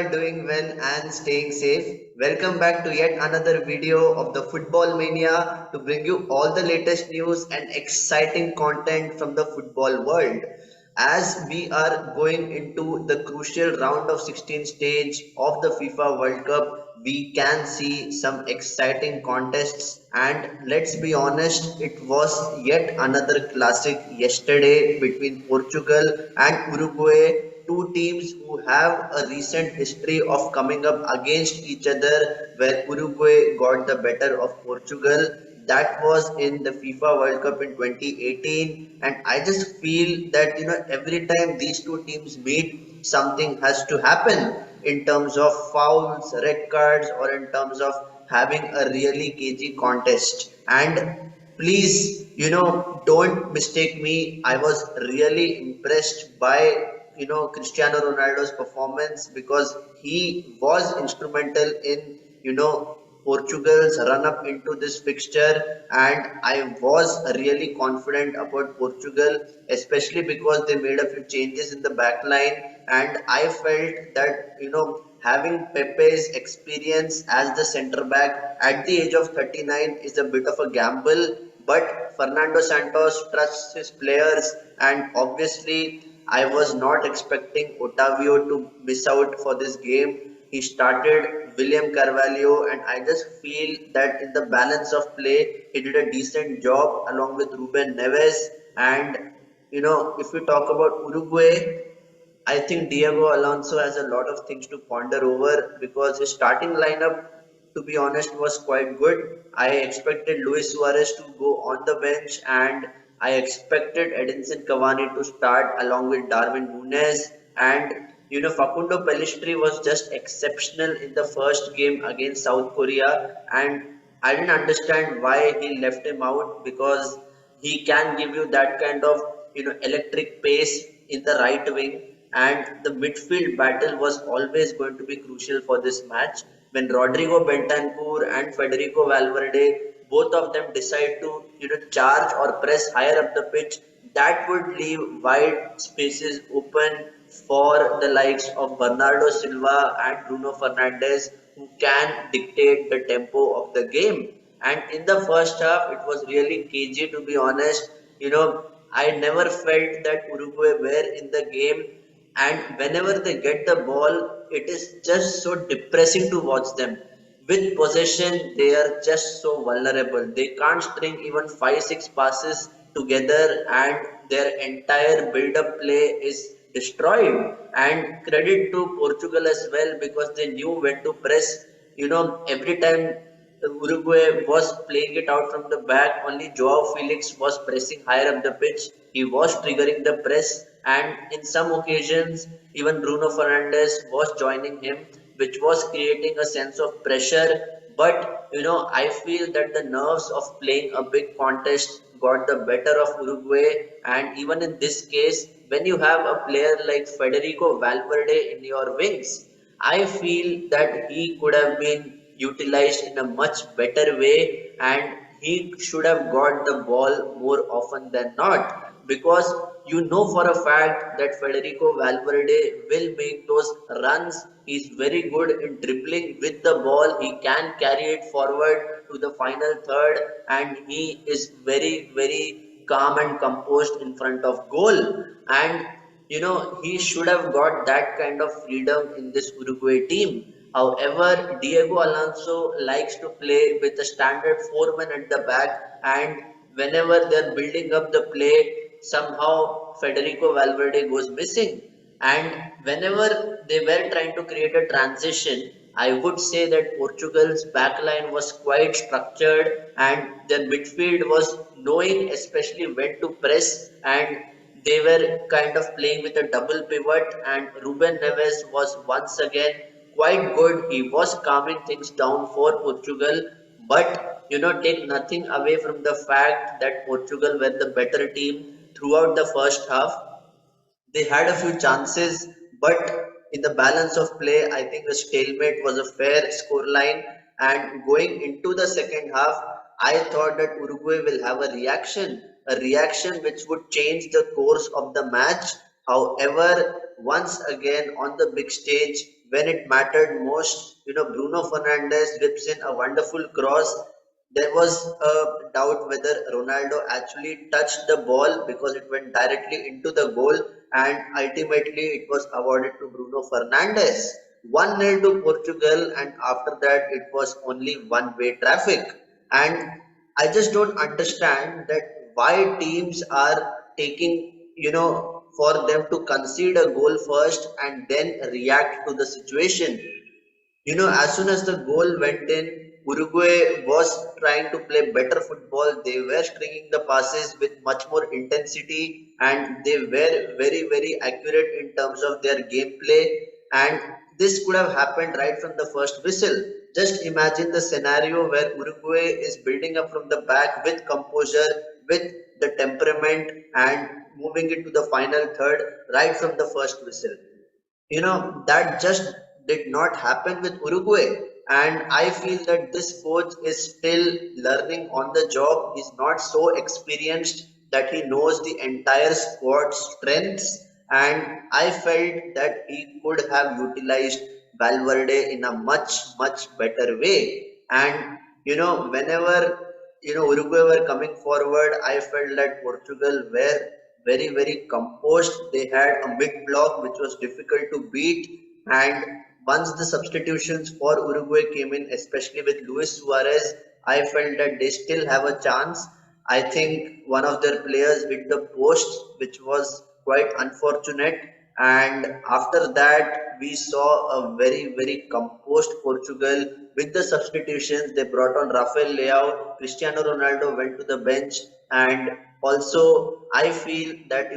are doing well and staying safe. Welcome back to yet another video of the Football Mania to bring you all the latest news and exciting content from the football world. As we are going into the crucial round of 16 stage of the FIFA World Cup, we can see some exciting contests, and let's be honest, it was yet another classic yesterday between Portugal and Uruguay, two teams who have a recent history of coming up against each other, where Uruguay got the better of Portugal. That was in the FIFA World Cup in 2018, and I just feel that every time these two teams meet, something has to happen in terms of fouls, red cards, or in terms of having a really cagey contest. And please, don't mistake me. I was really impressed by Cristiano Ronaldo's performance because he was instrumental in Portugal's run up into this fixture, and I was really confident about Portugal, especially because they made a few changes in the back line, and I felt that having Pepe's experience as the centre back at the age of 39 is a bit of a gamble, but Fernando Santos trusts his players, and obviously I was not expecting Otavio to miss out for this game. He started William Carvalho, and I just feel that in the balance of play, he did a decent job along with Ruben Neves. And if we talk about Uruguay, I think Diego Alonso has a lot of things to ponder over because his starting lineup, to be honest, was quite good. I expected Luis Suarez to go on the bench, and I expected Edinson Cavani to start along with Darwin Núñez. And Facundo Pellistri was just exceptional in the first game against South Korea, and I didn't understand why he left him out because he can give you that kind of electric pace in the right wing, and the midfield battle was always going to be crucial for this match. When Rodrigo Bentancur and Federico Valverde, both of them decide to charge or press higher up the pitch, that would leave wide spaces open for the likes of Bernardo Silva and Bruno Fernandes, who can dictate the tempo of the game. And in the first half, it was really cagey, to be honest. I never felt that Uruguay were in the game, and whenever they get the ball, it is just so depressing to watch them. With possession, they are just so vulnerable. They can't string even 5 6 passes together, and their entire build up play is destroyed. And credit to Portugal as well because they knew when to press. Every time Uruguay was playing it out from the back, only Joao Felix was pressing higher up the pitch. He was triggering the press, and in some occasions, even Bruno Fernandes was joining him, which was creating a sense of pressure. But I feel that the nerves of playing a big contest got the better of Uruguay, and even in this case, when you have a player like Federico Valverde in your wings, I feel that he could have been utilized in a much better way, and he should have got the ball more often than not because for a fact that Federico Valverde will make those runs. He's very good in dribbling with the ball. He can carry it forward to the final third, and he is very, very calm and composed in front of goal. And he should have got that kind of freedom in this Uruguay team. However, Diego Alonso likes to play with a standard four-man at the back, and whenever they're building up the play, somehow Federico Valverde goes missing. And whenever they were trying to create a transition, I would say that Portugal's backline was quite structured, and their midfield was knowing especially when to press, and they were kind of playing with a double pivot, and Ruben Neves was once again quite good. He was calming things down for Portugal, but take nothing away from the fact that Portugal were the better team throughout the first half. They had a few chances, but in the balance of play, I think the stalemate was a fair scoreline. And going into the second half, I thought that Uruguay will have a reaction which would change the course of the match. However, once again on the big stage, when it mattered most, Bruno Fernandes whips in a wonderful cross. There was a doubt whether Ronaldo actually touched the ball because it went directly into the goal, and ultimately it was awarded to Bruno Fernandes. 1-0 to Portugal, and after that it was only one-way traffic. And I just don't understand that why teams are taking, for them to concede a goal first and then react to the situation. As soon as the goal went in, Uruguay was trying to play better football. They were stringing the passes with much more intensity, and they were very, very accurate in terms of their gameplay. And this could have happened right from the first whistle. Just imagine the scenario where Uruguay is building up from the back with composure, with the temperament, and moving it to the final third right from the first whistle. That just did not happen with Uruguay. And I feel that this coach is still learning on the job. He's not so experienced that he knows the entire squad strengths. And I felt that he could have utilized Valverde in a much, much better way. And whenever Uruguay were coming forward, I felt that Portugal were very, very composed. They had a mid block which was difficult to beat. And once the substitutions for Uruguay came in, especially with Luis Suarez, I felt that they still have a chance. I think one of their players hit the post, which was quite unfortunate. And after that, we saw a very, very composed Portugal with the substitutions. They brought on Rafael Leao, Cristiano Ronaldo went to the bench, and also I feel that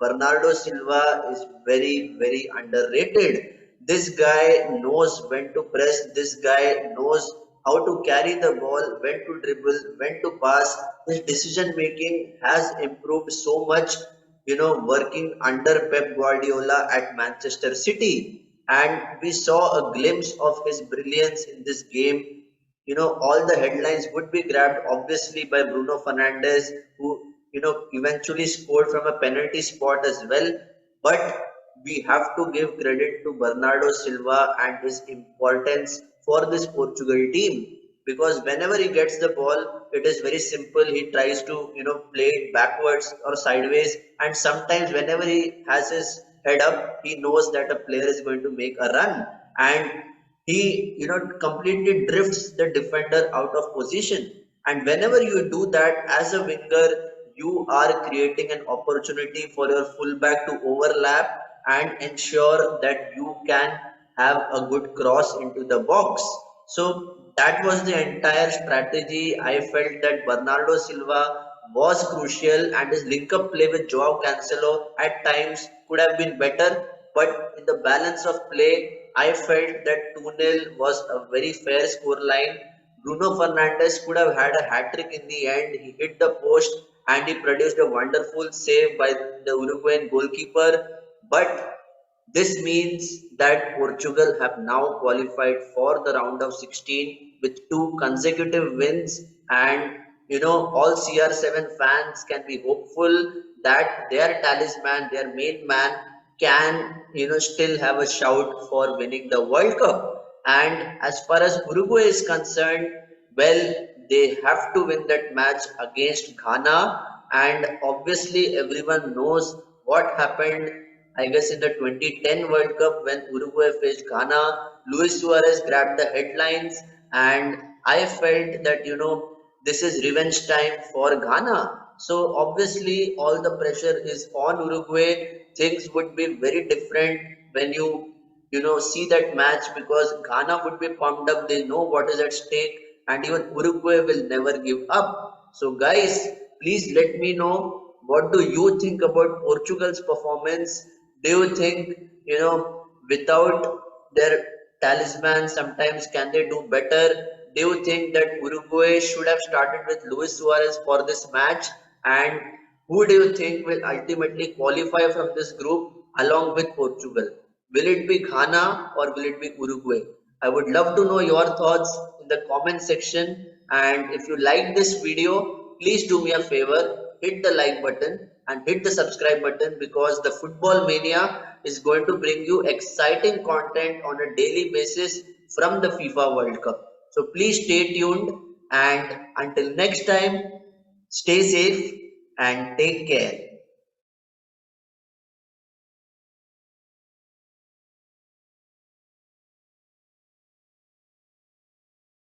Bernardo Silva is very, very underrated. This guy knows when to press. This guy knows how to carry the ball, when to dribble, when to pass. His decision making has improved so much, working under Pep Guardiola at Manchester City. And we saw a glimpse of his brilliance in this game. All the headlines would be grabbed obviously by Bruno Fernandes, who, eventually scored from a penalty spot as well. But we have to give credit to Bernardo Silva and his importance for this Portugal team, because whenever he gets the ball, it is very simple. He tries to play it backwards or sideways, and sometimes whenever he has his head up, he knows that a player is going to make a run, and he completely drifts the defender out of position. And whenever you do that as a winger, you are creating an opportunity for your fullback to overlap and ensure that you can have a good cross into the box. So that was the entire strategy. I felt that Bernardo Silva was crucial, and his link up play with Joao Cancelo at times could have been better. But in the balance of play, I felt that 2-0 was a very fair scoreline. Bruno Fernandes could have had a hat trick in the end. He hit the post and he produced a wonderful save by the Uruguayan goalkeeper. But this means that Portugal have now qualified for the round of 16 with two consecutive wins, and all CR7 fans can be hopeful that their talisman, their main man, can still have a shout for winning the World Cup. And as far as Uruguay is concerned, well, they have to win that match against Ghana, and obviously everyone knows what happened. I guess in the 2010 World Cup when Uruguay faced Ghana, Luis Suarez grabbed the headlines, and I felt that this is revenge time for Ghana. So obviously all the pressure is on Uruguay. Things would be very different when you see that match, because Ghana would be pumped up. They know what is at stake, and even Uruguay will never give up. So guys, please let me know, what do you think about Portugal's performance? Do you think without their talisman sometimes can they do better? Do you think that Uruguay should have started with Luis Suarez for this match? And who do you think will ultimately qualify from this group along with Portugal? Will it be Ghana or will it be Uruguay? I would love to know your thoughts in the comment section. And if you like this video, please do me a favor, hit the like button and hit the subscribe button, because the Football Mania is going to bring you exciting content on a daily basis from the FIFA World Cup. So please stay tuned, and until next time, stay safe and take care.